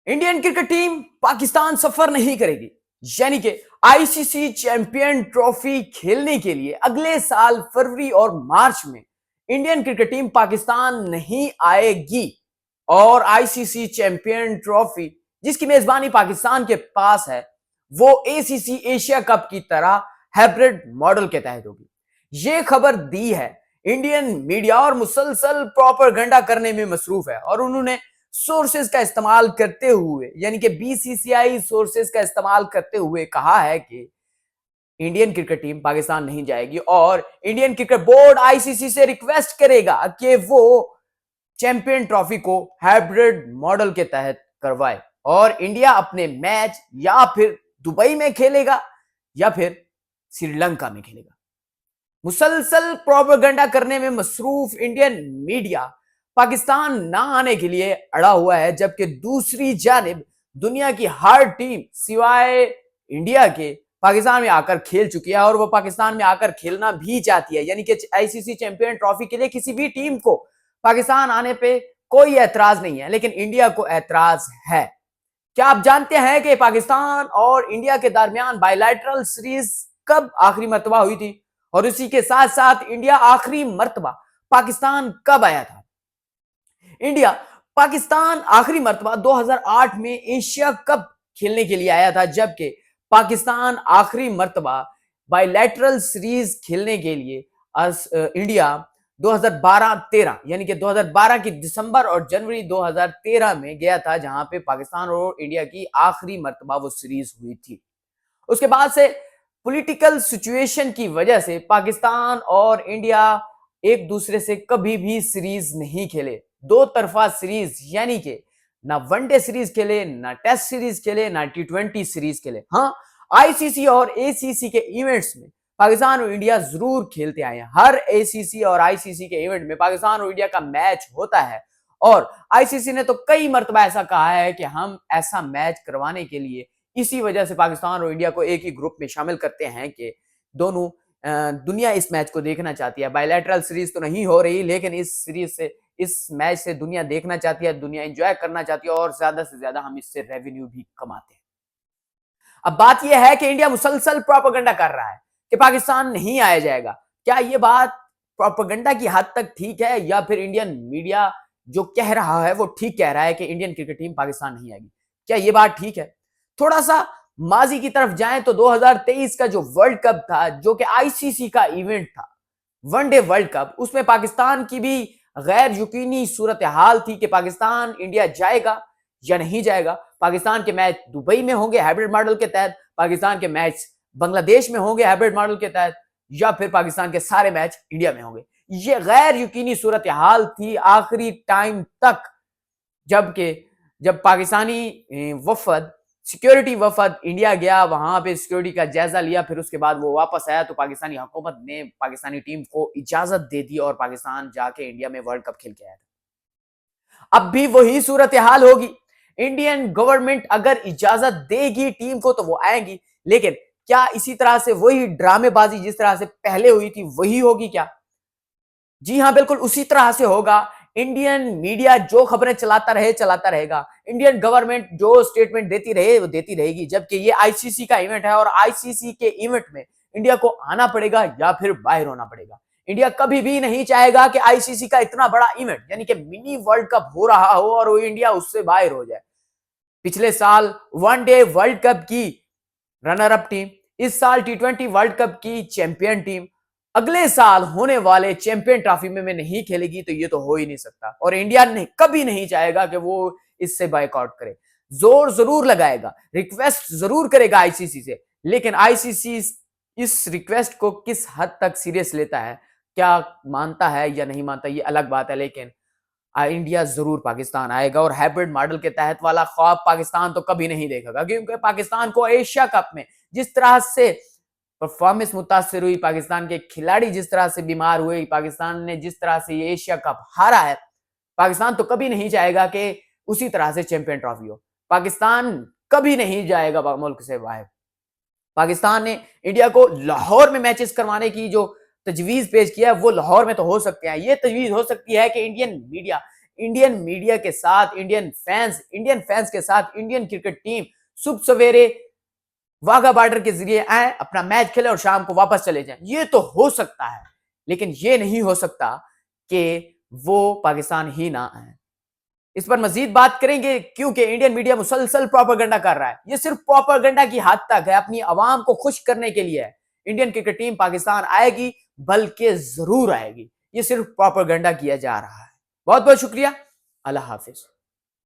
Indian cricket team Pakistan सफर नहीं करेगी। यानी कि आईसीसी चैंपियन ट्रॉफी खेलने के लिए अगले साल फरवरी और मार्च में इंडियन क्रिकेट टीम पाकिस्तान नहीं आएगी। और आईसीसी चैंपियन ट्रॉफी जिसकी मेजबानी पाकिस्तान के पास है वो एसीसी एशिया कप की तरह हाइब्रिड मॉडल के तहत होगी। यह खबर दी है इंडियन मीडिया और मुसलसल प्रोपेगेंडा करने में मसरूफ है और उन्होंने सोर्सेज का इस्तेमाल करते हुए यानी कि बीसीसीआई सोर्सेज का इस्तेमाल करते हुए कहा है कि इंडियन क्रिकेट टीम पाकिस्तान नहीं जाएगी और इंडियन क्रिकेट बोर्ड आईसीसी से रिक्वेस्ट करेगा कि वो चैंपियन ट्रॉफी को हाइब्रिड मॉडल के तहत करवाए और इंडिया अपने मैच या फिर दुबई में खेलेगा या फिर श्रीलंका में खेलेगा। मुसलसल प्रोपेगेंडा करने में मसरूफ इंडियन मीडिया पाकिस्तान ना आने के लिए अड़ा हुआ है, जबकि दूसरी जानिब दुनिया की हर टीम सिवाय इंडिया के पाकिस्तान में आकर खेल चुकी है और वो पाकिस्तान में आकर खेलना भी चाहती है। यानी कि आईसीसी चैंपियन ट्रॉफी के लिए किसी भी टीम को पाकिस्तान आने पे कोई ऐतराज नहीं है, लेकिन इंडिया को ऐतराज है। क्या आप जानते हैं कि पाकिस्तान और इंडिया के दरमियान बायलैटरल सीरीज कब आखिरी मर्तबा हुई थी और उसी के साथ साथ इंडिया आखिरी मर्तबा पाकिस्तान कब आया था? इंडिया पाकिस्तान आखिरी मर्तबा 2008 में एशिया कप खेलने के लिए आया था, जबकि पाकिस्तान आखिरी मर्तबा बायलैटरल सीरीज खेलने के लिए इंडिया 2012-13 यानी कि 2012 की दिसंबर और जनवरी 2013 में गया था, जहां पे पाकिस्तान और इंडिया की आखिरी मर्तबा वो सीरीज हुई थी। उसके बाद से पॉलिटिकल सिचुएशन की वजह से पाकिस्तान और इंडिया एक दूसरे से कभी भी सीरीज नहीं खेले। दो तरफा सीरीज यानी कि ना वनडे सीरीज खेले, ना टेस्ट सीरीज खेले, ना टी20 सीरीज खेले। हाँ, आईसीसी और एसीसी के इवेंट्स में पाकिस्तान और इंडिया जरूर खेलते आए हैं। हर एसीसी और आईसीसी के इवेंट में पाकिस्तान और इंडिया का मैच होता है और आईसीसी ने तो कई मर्तबा ऐसा कहा है कि हम ऐसा मैच करवाने के लिए इसी वजह से पाकिस्तान और इंडिया को एक ही ग्रुप में शामिल करते हैं कि दोनों दुनिया इस मैच को देखना चाहती है। बायलैटरल सीरीज तो नहीं हो रही, लेकिन इस सीरीज से, इस मैच से दुनिया देखना चाहती है, दुनिया एंजॉय करना चाहती है और ज्यादा से ज्यादा हम इससे रेवेन्यू भी कमाते हैं। अब बात यह है कि इंडिया मुसलसल प्रोपेगेंडा कर रहा है कि पाकिस्तान नहीं आया जाएगा। क्या यह बात प्रोपेगेंडा की हद तक ठीक है या फिर इंडियन मीडिया जो कह रहा है वो ठीक कह रहा है कि इंडियन क्रिकेट टीम पाकिस्तान नहीं आएगी? क्या यह बात ठीक है? थोड़ा सा माजी की तरफ जाएं तो 2023 का जो वर्ल्ड कप था, जो कि आईसीसी का इवेंट था, वनडे वर्ल्ड कप, उसमें पाकिस्तान की भी गैर यकीनी सूरत हाल थी कि पाकिस्तान इंडिया जाएगा या नहीं जाएगा। पाकिस्तान के मैच दुबई में होंगे हाइब्रिड मॉडल के तहत, पाकिस्तान के मैच बांग्लादेश में होंगे हाइब्रिड मॉडल के तहत, या फिर पाकिस्तान के सारे मैच इंडिया में होंगे। ये गैर यकीनी सूरत हाल थी आखिरी टाइम तक, जब पाकिस्तानी वफद, सिक्योरिटी वफद इंडिया गया, वहां पे सिक्योरिटी का जायजा लिया, फिर उसके बाद वो वापस आया तो पाकिस्तानी हुकूमत ने पाकिस्तानी टीम को इजाजत दे दी और पाकिस्तान जाके इंडिया में वर्ल्ड कप खेल के आया था। अब भी वही सूरत हाल होगी। इंडियन गवर्नमेंट अगर इजाजत देगी टीम को तो वो आएंगी, लेकिन क्या इसी तरह से वही ड्रामेबाजी जिस तरह से पहले हुई थी वही होगी क्या? जी हां, बिल्कुल उसी तरह से होगा। इंडियन मीडिया जो खबरें चलाता रहेगा। इंडियन गवर्नमेंट जो स्टेटमेंट देती रहे वो देती रहेगी, जबकि ये आईसीसी का इवेंट है और आईसीसी के इवेंट में इंडिया को आना पड़ेगा या फिर बाहर होना पड़ेगा। इंडिया कभी भी नहीं चाहेगा कि आईसीसी का इतना बड़ा इवेंट यानी कि मिनी वर्ल्ड कप हो रहा हो और वो इंडिया उससे बाहर हो जाए। पिछले साल वनडे वर्ल्ड कप की रनर अप टीम, इस साल टी20 वर्ल्ड कप की चैंपियन टीम, अगले साल होने वाले चैंपियन ट्रॉफी में नहीं खेलेगी तो ये तो हो ही नहीं सकता। और इंडिया कभी नहीं चाहेगा कि वो इससे बायकॉट करे। जोर जरूर लगाएगा, रिक्वेस्ट जरूर करेगा आईसीसी से, लेकिन आईसीसी इस रिक्वेस्ट को किस हद तक सीरियस लेता है, क्या मानता है या नहीं मानता, ये अलग बात है। लेकिन इंडिया जरूर पाकिस्तान आएगा और हाइब्रिड मॉडल के तहत वाला ख्वाब पाकिस्तान तो कभी नहीं देखेगा, क्योंकि पाकिस्तान को एशिया कप में जिस तरह से परफॉर्मेंस मुतासिर हुई, पाकिस्तान के खिलाड़ी जिस तरह से बीमार हुए, पाकिस्तान ने जिस तरह से ये एशिया कप हारा है, पाकिस्तान तो कभी नहीं चाहेगा कि उसी तरह से चैंपियन ट्रॉफी हो। पाकिस्तान कभी नहीं जाएगा मुल्क से बाहर। पाकिस्तान ने इंडिया को लाहौर में मैचेस करवाने की जो तजवीज पेश किया है वो लाहौर में तो हो सकते हैं। ये तजवीज हो सकती है कि इंडियन मीडिया इंडियन मीडिया के साथ, इंडियन फैंस के साथ इंडियन क्रिकेट टीम सुबह सवेरे वाघा बॉर्डर के जरिए आए, अपना मैच खेले और शाम को वापस चले जाएं। ये तो हो सकता है, लेकिन ये नहीं हो सकता कि वो पाकिस्तान ही ना आए। इस पर मजीद बात करेंगे, क्योंकि इंडियन मीडिया मुसलसल प्रोपेगेंडा कर रहा है। ये सिर्फ प्रोपेगेंडा की हद तक है, अपनी आवाम को खुश करने के लिए है। इंडियन क्रिकेट टीम पाकिस्तान आएगी, बल्कि जरूर आएगी। ये सिर्फ प्रोपेगेंडा किया जा रहा है। बहुत बहुत शुक्रिया। अल्लाह हाफिज।